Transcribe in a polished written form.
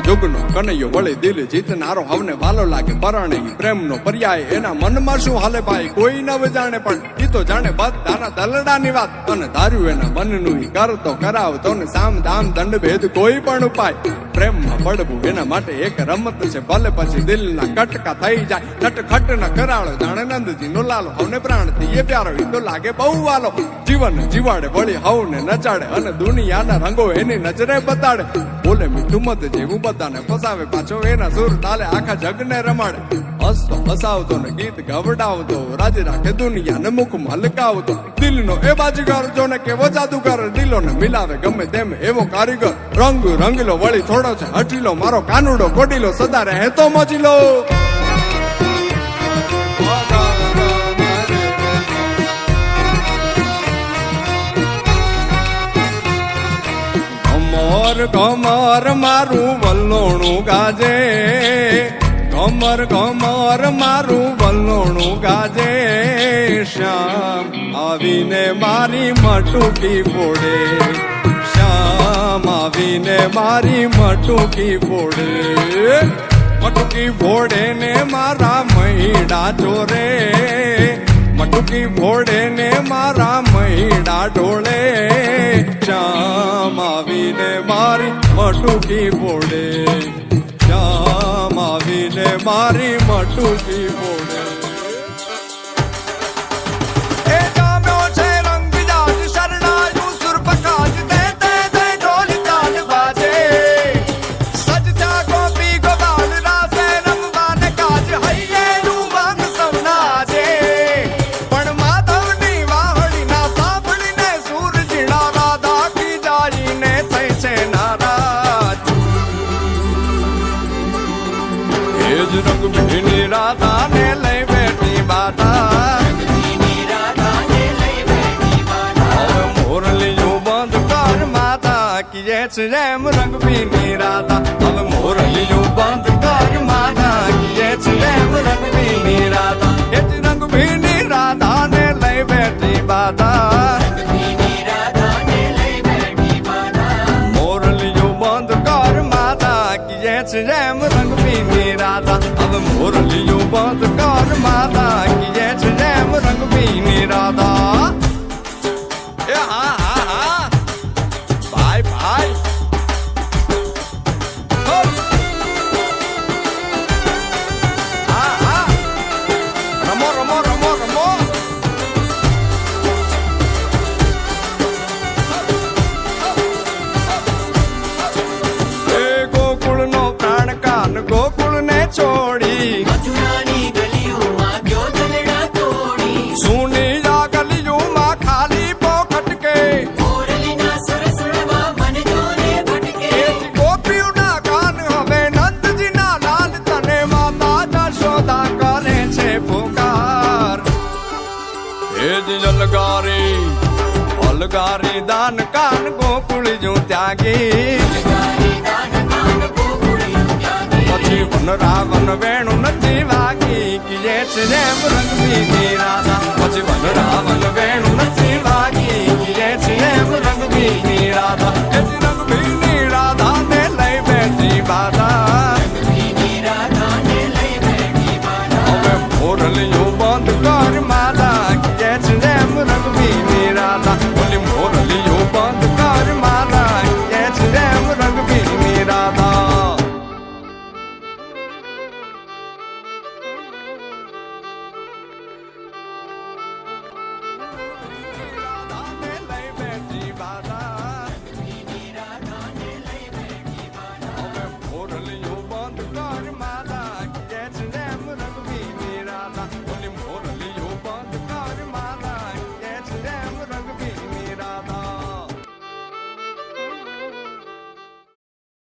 જુગનો કનૈયો વળી દિલ જીતનારો હવને વાલો લાગે પરણે પ્રેમનો પર્યાય એના મનમાં શું હાલે ભાઈ કોઈ ન જાણે પણ ઈ તો જાણે બધાના દલડાની વાત અને ધાર્યું એના મનનું કરતો કરાવતો ને સામ દામ દંડ ભેદ કોઈ પણ ઉપાય પ્રેમમાં પડવું એના માટે એક રમત છે ભલે પછી દિલના કટકા થઈ જાય નટખટ ન કરાળો જાણે નંદજી નો લાલો હવને પ્રાણથી એ પ્યારો ઈ તો લાગે બહુ વાલો જીવન જીવાડે વળી હવને નચાડે અને દુનિયાના રંગો એની નજરે બતાડે બોલે મીઠું મત જેવું બધાને ફસાવે પાછો એના સુર તાલે આખા જગને રમાડે હસતો હસાવતો ને ગીત ગવડાવતો રાજી રાખે દુનિયાને મુખમાં લકાવતો દિલનો એ બાજીગર જોને કેવો જાદુગર દિલોને મિલાવે ગમે તેમ એવો કારીગર રંગ રંગીલો વળી થોડો છે હઠીલો મારો કાનુડો કોડીલો સદા રહે તો મોજીલો કમર કમર મારું વલ્લોણું ગાજે કમર કમર મારું વલ્લોણું ગાજે શ્યામ આવીને મારી મટુકી ફોડે શ્યામ આવીને મારી મટુકી ફોડે મટુકી ફોડે ને મારા મહીડા ચોરે મટુકી ફોડે ને મારા મહીડા ઢોળે શ્યામ આવીને મારી મટુકી ફોડે શ્યામ આવીને મારી મટુકી ફોડે રંગભીની રાધા ને લઈ બેઠી બાધા હવે મોરલીયું બંધ કર માતા કીએ છે એમ રંગભીની રાધા હવે મોરલીયું બંધ કર માતા કીએ છે એમ રંગભીની રાધા એ જ રંગભીની રાધા ને લઈ બેઠી બાધા મોરલીયું બંધ કર માતા કીએ છે એમ રંગભીની રાધા હવે મોરલીયું બંધ કર માતા કીએ છે એમ રંગભીની રાધા એ હા હા હા ભાઈ ભાઈ હા હા રમો રમો રમો રમો એ ગોકુળ નો પ્રાણ કાન ગોકુળ ને છોડી મથુરાની ગલીઓમાં ગયો દલડા તોડી સુની આ ગલીઓમાં ખાલી પોખટ કે મોરલીના સુર સુરવા મન જોને ભટકે ગોપીઓના કાન હવે નંદજીના લાલ તને માતા જશોદા કરે છે પુકાર એ જ અલગારી દાન કાન ગોકુળ જો ત્યાગી પછી વન રાવણ વેણું નથી વાગી કીએ છે એમ રંગભીની રાધા પછી વન રાવણ વેણું નથી વાગી કીએ છે એમ રંગભીની રાધા એ જ રંગભીની રાધા ને લઈ બેઠી બાધા હવે મોરલીયું બંધ કર